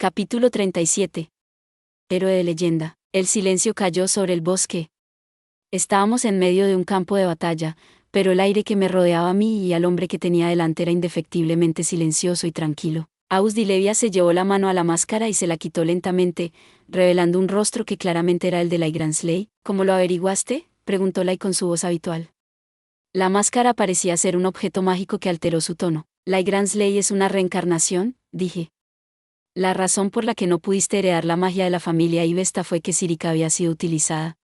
Capítulo 37. Héroe de leyenda. El silencio cayó sobre el bosque. Estábamos en medio de un campo de batalla, pero el aire que me rodeaba a mí y al hombre que tenía delante era indefectiblemente silencioso y tranquilo. Ausdilevia se llevó la mano a la máscara y se la quitó lentamente, revelando un rostro que claramente era el de Lygransley. ¿Cómo lo averiguaste?, preguntó Lai con su voz habitual. La máscara parecía ser un objeto mágico que alteró su tono. Lygransley es una reencarnación, dije. La razón por la que no pudiste heredar la magia de la familia Ivesta fue que Sirika había sido utilizada.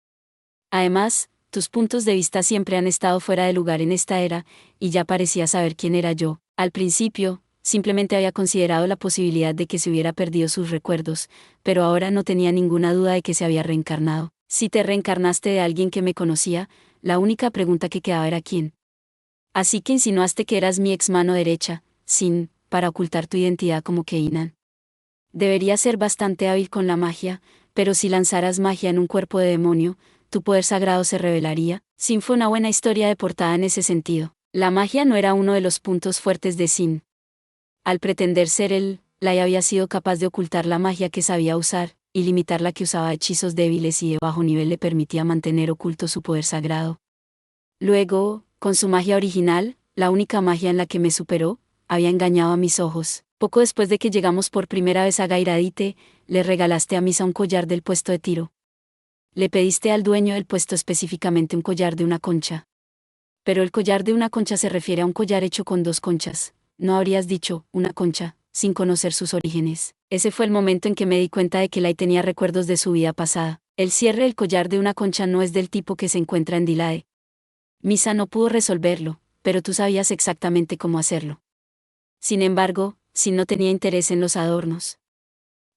Además, tus puntos de vista siempre han estado fuera de lugar en esta era, y ya parecía saber quién era yo. Al principio, simplemente había considerado la posibilidad de que se hubiera perdido sus recuerdos, pero ahora no tenía ninguna duda de que se había reencarnado. Si te reencarnaste de alguien que me conocía, la única pregunta que quedaba era quién. Así que insinuaste que eras mi ex mano derecha, para ocultar tu identidad como Keinan. Deberías ser bastante hábil con la magia, pero si lanzaras magia en un cuerpo de demonio, tu poder sagrado se revelaría. Sin fue una buena historia de portada en ese sentido. La magia no era uno de los puntos fuertes de Sin. Al pretender ser él, Lai había sido capaz de ocultar la magia que sabía usar, y limitar la que usaba hechizos débiles y de bajo nivel le permitía mantener oculto su poder sagrado. Luego, con su magia original, la única magia en la que me superó, había engañado a mis ojos. Poco después de que llegamos por primera vez a Gairadite, le regalaste a Misa un collar del puesto de tiro. Le pediste al dueño del puesto específicamente un collar de una concha. Pero el collar de una concha se refiere a un collar hecho con 2 conchas. No habrías dicho, una concha, sin conocer sus orígenes. Ese fue el momento en que me di cuenta de que Lai tenía recuerdos de su vida pasada. El cierre del collar de una concha no es del tipo que se encuentra en Dilae. Misa no pudo resolverlo, pero tú sabías exactamente cómo hacerlo. Sin embargo, Sin no tenía interés en los adornos.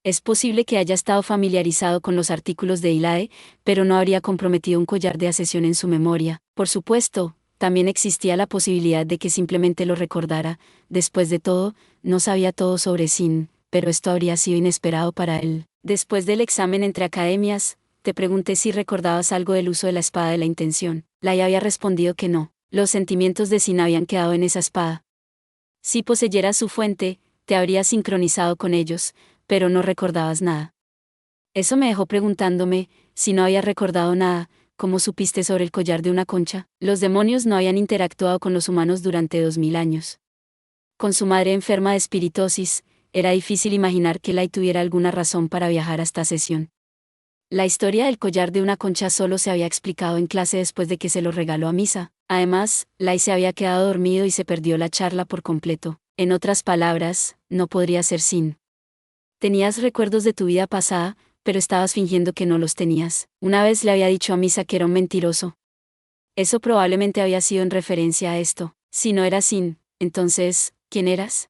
Es posible que haya estado familiarizado con los artículos de Ilae, pero no habría comprometido un collar de ascensión en su memoria. Por supuesto, también existía la posibilidad de que simplemente lo recordara. Después de todo, no sabía todo sobre Sin, pero esto habría sido inesperado para él. Después del examen entre academias, te pregunté si recordabas algo del uso de la espada de la intención. Lai había respondido que no. Los sentimientos de Sin habían quedado en esa espada. Si poseyeras su fuente, te habrías sincronizado con ellos, pero no recordabas nada. Eso me dejó preguntándome, si no había recordado nada, ¿cómo supiste sobre el collar de una concha? Los demonios no habían interactuado con los humanos durante 2000 años. Con su madre enferma de espiritosis, era difícil imaginar que Lai tuviera alguna razón para viajar a esta sesión. La historia del collar de una concha solo se había explicado en clase después de que se lo regaló a Misa. Además, Lai se había quedado dormido y se perdió la charla por completo. En otras palabras, no podría ser Sin. Tenías recuerdos de tu vida pasada, pero estabas fingiendo que no los tenías. Una vez le había dicho a Misa que era un mentiroso. Eso probablemente había sido en referencia a esto. Si no era Sin, entonces, ¿quién eras?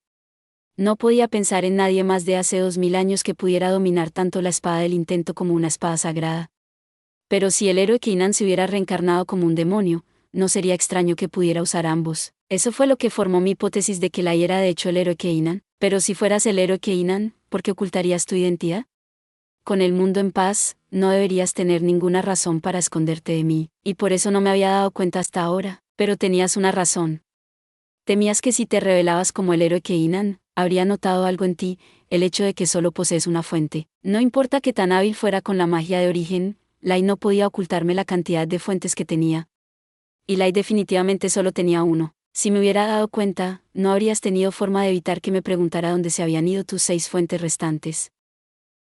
No podía pensar en nadie más de hace 2000 años que pudiera dominar tanto la espada del intento como una espada sagrada. Pero si el héroe Keinan se hubiera reencarnado como un demonio, no sería extraño que pudiera usar ambos. Eso fue lo que formó mi hipótesis de que Lai era de hecho el héroe Keinan. Pero si fueras el héroe Keinan, ¿por qué ocultarías tu identidad? Con el mundo en paz, no deberías tener ninguna razón para esconderte de mí, y por eso no me había dado cuenta hasta ahora, pero tenías una razón. Temías que si te revelabas como el héroe Keinan, habría notado algo en ti, el hecho de que solo posees una fuente. No importa que tan hábil fuera con la magia de origen, Lai no podía ocultarme la cantidad de fuentes que tenía. Y Lai definitivamente solo tenía uno. Si me hubiera dado cuenta, no habrías tenido forma de evitar que me preguntara dónde se habían ido tus 6 fuentes restantes.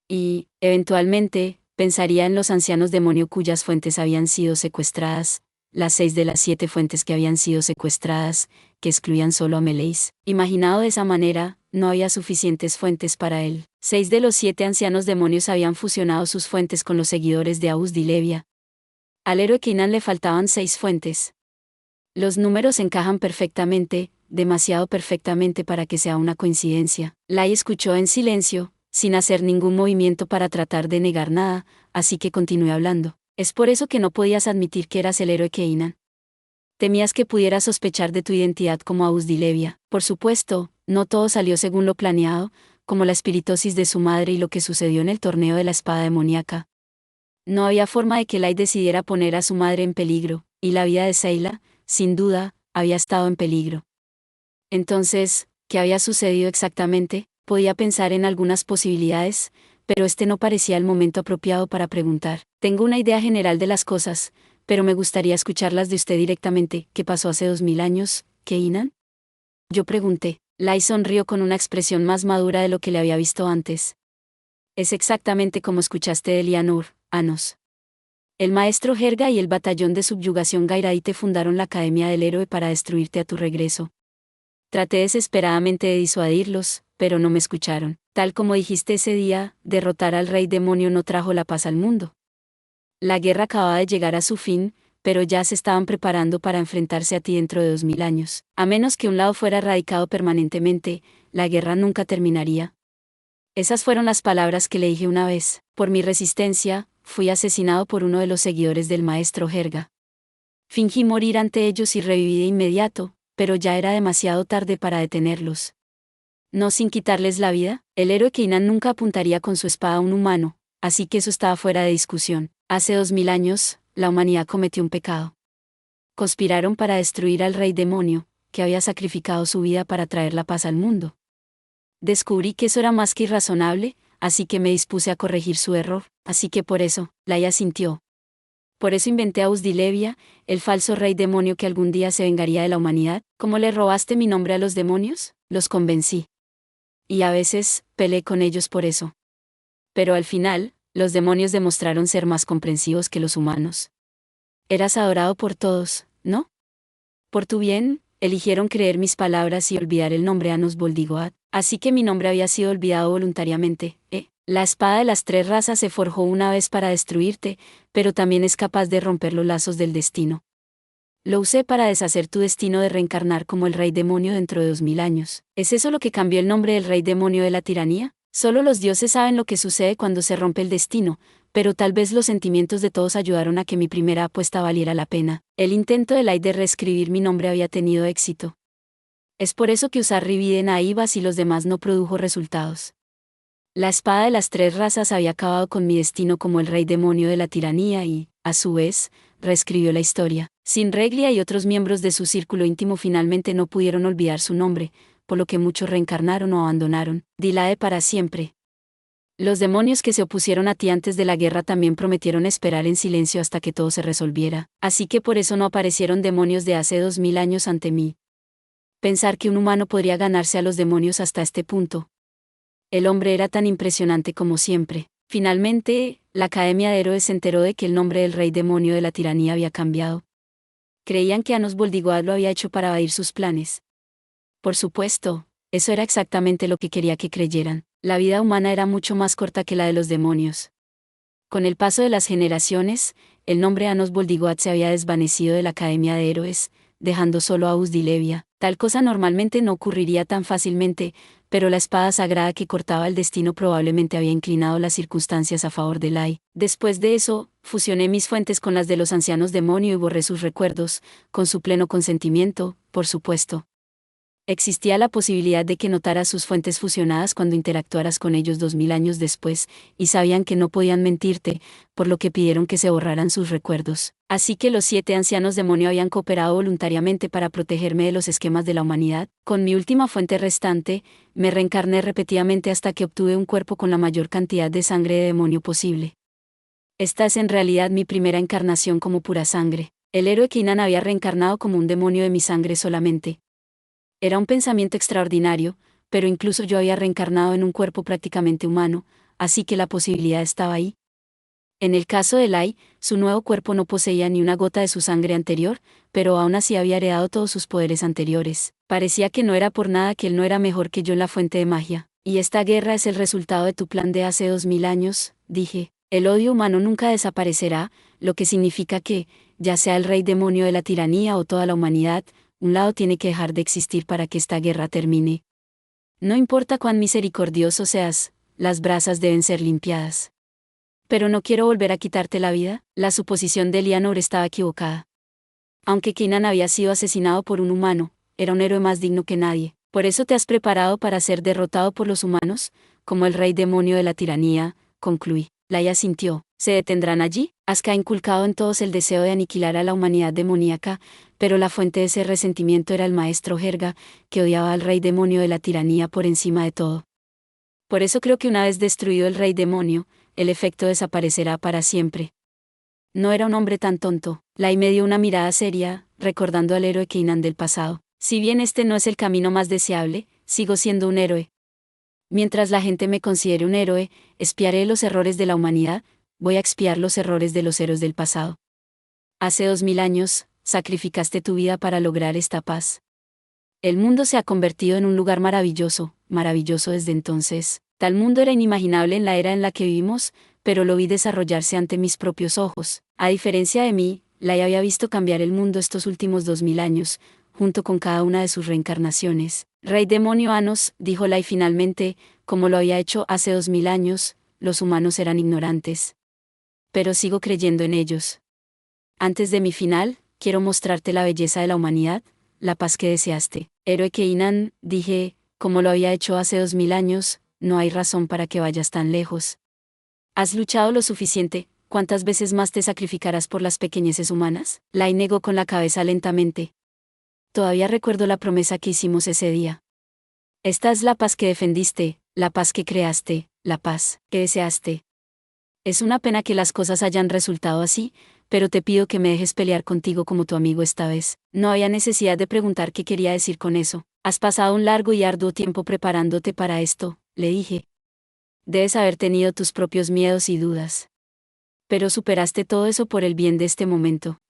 Y, eventualmente, pensaría en los ancianos demonio cuyas fuentes habían sido secuestradas, las 6 de las 7 fuentes que habían sido secuestradas, que excluían solo a Meleis. Imaginado de esa manera, no había suficientes fuentes para él. 6 de los 7 ancianos demonios habían fusionado sus fuentes con los seguidores de Ausdilevia. Al héroe Keinan le faltaban 6 fuentes. Los números encajan perfectamente, demasiado perfectamente para que sea una coincidencia. Lai escuchó en silencio, sin hacer ningún movimiento para tratar de negar nada, así que continué hablando. Es por eso que no podías admitir que eras el héroe Keinan. Temías que pudiera sospechar de tu identidad como Ausdilevia. Por supuesto, no todo salió según lo planeado, como la espiritosis de su madre y lo que sucedió en el torneo de la espada demoníaca. No había forma de que Lai decidiera poner a su madre en peligro, y la vida de Seila, sin duda, había estado en peligro. Entonces, ¿qué había sucedido exactamente? Podía pensar en algunas posibilidades, pero este no parecía el momento apropiado para preguntar. Tengo una idea general de las cosas, pero me gustaría escucharlas de usted directamente. ¿Qué pasó hace 2000 años, Keinan? Yo pregunté. Lai sonrió con una expresión más madura de lo que le había visto antes. Es exactamente como escuchaste de Lianur, Anos. El maestro Jerga y el batallón de subyugación Gairaite fundaron la Academia del Héroe para destruirte a tu regreso. Traté desesperadamente de disuadirlos, pero no me escucharon. Tal como dijiste ese día, derrotar al rey demonio no trajo la paz al mundo. La guerra acababa de llegar a su fin, pero ya se estaban preparando para enfrentarse a ti dentro de 2000 años. A menos que un lado fuera erradicado permanentemente, la guerra nunca terminaría. Esas fueron las palabras que le dije una vez. Por mi resistencia, fui asesinado por uno de los seguidores del maestro Jerga. Fingí morir ante ellos y reviví de inmediato, pero ya era demasiado tarde para detenerlos. No sin quitarles la vida, el héroe Keinan nunca apuntaría con su espada a un humano, así que eso estaba fuera de discusión. Hace 2000 años, la humanidad cometió un pecado. Conspiraron para destruir al rey demonio, que había sacrificado su vida para traer la paz al mundo. Descubrí que eso era más que irrazonable, así que me dispuse a corregir su error, así que por eso, Laia sintió. Por eso inventé a Uzdilevia, el falso rey demonio que algún día se vengaría de la humanidad. ¿Cómo le robaste mi nombre a los demonios? Los convencí. Y a veces, peleé con ellos por eso. Pero al final, los demonios demostraron ser más comprensivos que los humanos. Eras adorado por todos, ¿no? Por tu bien, eligieron creer mis palabras y olvidar el nombre Anos Boldigoat, así que mi nombre había sido olvidado voluntariamente. La espada de las tres razas se forjó una vez para destruirte, pero también es capaz de romper los lazos del destino. Lo usé para deshacer tu destino de reencarnar como el rey demonio dentro de 2000 años. ¿Es eso lo que cambió el nombre del rey demonio de la tiranía? Solo los dioses saben lo que sucede cuando se rompe el destino, pero tal vez los sentimientos de todos ayudaron a que mi primera apuesta valiera la pena. El intento de Lai de reescribir mi nombre había tenido éxito. Es por eso que usar Rividen a Ibas y los demás no produjo resultados. La espada de las tres razas había acabado con mi destino como el rey demonio de la tiranía y, a su vez, reescribió la historia. Sin Reglia y otros miembros de su círculo íntimo finalmente no pudieron olvidar su nombre, por lo que muchos reencarnaron o abandonaron Dilae para siempre. Los demonios que se opusieron a ti antes de la guerra también prometieron esperar en silencio hasta que todo se resolviera, así que por eso no aparecieron demonios de hace 2000 años ante mí. Pensar que un humano podría ganarse a los demonios hasta este punto. El hombre era tan impresionante como siempre. Finalmente, la Academia de Héroes se enteró de que el nombre del rey demonio de la tiranía había cambiado. Creían que Anos Boldigoad lo había hecho para evadir sus planes. Por supuesto, eso era exactamente lo que quería que creyeran. La vida humana era mucho más corta que la de los demonios. Con el paso de las generaciones, el nombre Anos Boldigoad se había desvanecido de la Academia de Héroes, dejando solo a Uzdilevia. Tal cosa normalmente no ocurriría tan fácilmente, pero la espada sagrada que cortaba el destino probablemente había inclinado las circunstancias a favor de Lai. Después de eso, fusioné mis fuentes con las de los ancianos demonio y borré sus recuerdos, con su pleno consentimiento, por supuesto. Existía la posibilidad de que notaras sus fuentes fusionadas cuando interactuaras con ellos 2000 años después, y sabían que no podían mentirte, por lo que pidieron que se borraran sus recuerdos. Así que los 7 ancianos demonio habían cooperado voluntariamente para protegerme de los esquemas de la humanidad. Con mi última fuente restante, me reencarné repetidamente hasta que obtuve un cuerpo con la mayor cantidad de sangre de demonio posible. Esta es en realidad mi primera encarnación como pura sangre. El héroe Keinan había reencarnado como un demonio de mi sangre solamente. Era un pensamiento extraordinario, pero incluso yo había reencarnado en un cuerpo prácticamente humano, así que la posibilidad estaba ahí. En el caso de Lai, su nuevo cuerpo no poseía ni una gota de su sangre anterior, pero aún así había heredado todos sus poderes anteriores. Parecía que no era por nada que él no era mejor que yo en la fuente de magia. Y esta guerra es el resultado de tu plan de hace 2000 años, dije. El odio humano nunca desaparecerá, lo que significa que, ya sea el rey demonio de la tiranía o toda la humanidad, un lado tiene que dejar de existir para que esta guerra termine. No importa cuán misericordioso seas, las brasas deben ser limpiadas. Pero no quiero volver a quitarte la vida. La suposición de Lianor estaba equivocada. Aunque Keinan había sido asesinado por un humano, era un héroe más digno que nadie. Por eso te has preparado para ser derrotado por los humanos, como el rey demonio de la tiranía, concluí. Laia sintió. ¿Se detendrán allí? Aska ha inculcado en todos el deseo de aniquilar a la humanidad demoníaca, pero la fuente de ese resentimiento era el maestro Jerga, que odiaba al rey demonio de la tiranía por encima de todo. Por eso creo que una vez destruido el rey demonio, el efecto desaparecerá para siempre. No era un hombre tan tonto. Lai me dio una mirada seria, recordando al héroe Keinan del pasado. Si bien este no es el camino más deseable, sigo siendo un héroe. Mientras la gente me considere un héroe, expiaré los errores de la humanidad, voy a expiar los errores de los héroes del pasado. Hace 2000 años, sacrificaste tu vida para lograr esta paz. El mundo se ha convertido en un lugar maravilloso, maravilloso desde entonces. Tal mundo era inimaginable en la era en la que vivimos, pero lo vi desarrollarse ante mis propios ojos. A diferencia de mí, Lai había visto cambiar el mundo estos últimos 2000 años, junto con cada una de sus reencarnaciones. Rey demonio Anos, dijo Lai finalmente, como lo había hecho hace 2000 años, los humanos eran ignorantes. Pero sigo creyendo en ellos. Antes de mi final, quiero mostrarte la belleza de la humanidad, la paz que deseaste. Héroe Keinan, dije, como lo había hecho hace 2000 años, no hay razón para que vayas tan lejos. ¿Has luchado lo suficiente? ¿Cuántas veces más te sacrificarás por las pequeñeces humanas? Lai negó con la cabeza lentamente. Todavía recuerdo la promesa que hicimos ese día. Esta es la paz que defendiste, la paz que creaste, la paz que deseaste. Es una pena que las cosas hayan resultado así, pero te pido que me dejes pelear contigo como tu amigo esta vez. No había necesidad de preguntar qué quería decir con eso. Has pasado un largo y arduo tiempo preparándote para esto, le dije. Debes haber tenido tus propios miedos y dudas. Pero superaste todo eso por el bien de este momento.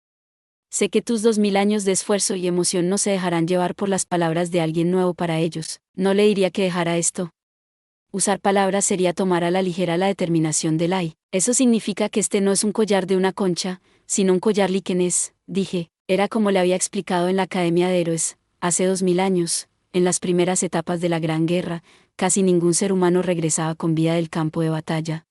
Sé que tus 2000 años de esfuerzo y emoción no se dejarán llevar por las palabras de alguien nuevo para ellos. No le diría que dejara esto. Usar palabras sería tomar a la ligera la determinación de Lai. Eso significa que este no es un collar de una concha, sino un collar líquenes, dije. Era como le había explicado en la Academia de Héroes, hace 2000 años, en las primeras etapas de la Gran Guerra, casi ningún ser humano regresaba con vida del campo de batalla.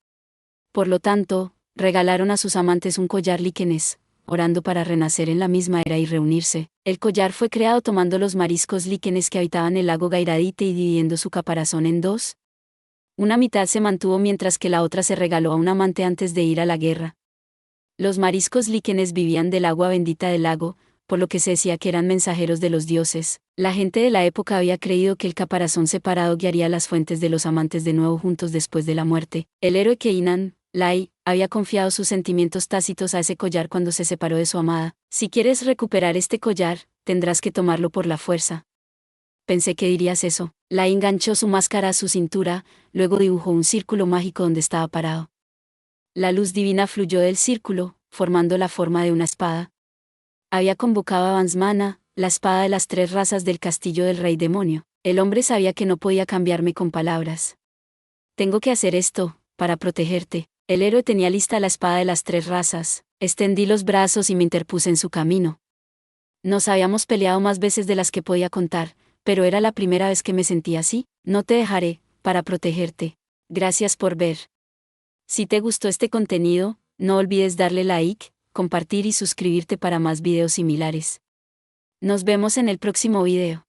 Por lo tanto, regalaron a sus amantes un collar líquenes, orando para renacer en la misma era y reunirse. El collar fue creado tomando los mariscos líquenes que habitaban el lago Gairadite y dividiendo su caparazón en dos. Una mitad se mantuvo mientras que la otra se regaló a un amante antes de ir a la guerra. Los mariscos líquenes vivían del agua bendita del lago, por lo que se decía que eran mensajeros de los dioses. La gente de la época había creído que el caparazón separado guiaría las fuentes de los amantes de nuevo juntos después de la muerte. El héroe Keinan, Lai, había confiado sus sentimientos tácitos a ese collar cuando se separó de su amada. Si quieres recuperar este collar, tendrás que tomarlo por la fuerza. Pensé que dirías eso. Lai enganchó su máscara a su cintura, luego dibujó un círculo mágico donde estaba parado. La luz divina fluyó del círculo, formando la forma de una espada. Había convocado a Vansmana, la espada de las 3 razas del castillo del rey demonio. El hombre sabía que no podía cambiarme con palabras. Tengo que hacer esto, para protegerte. El héroe tenía lista la espada de las 3 razas. Extendí los brazos y me interpuse en su camino. Nos habíamos peleado más veces de las que podía contar, pero era la primera vez que me sentía así. No te dejaré, para protegerte. Gracias por ver. Si te gustó este contenido, no olvides darle like, compartir y suscribirte para más videos similares. Nos vemos en el próximo video.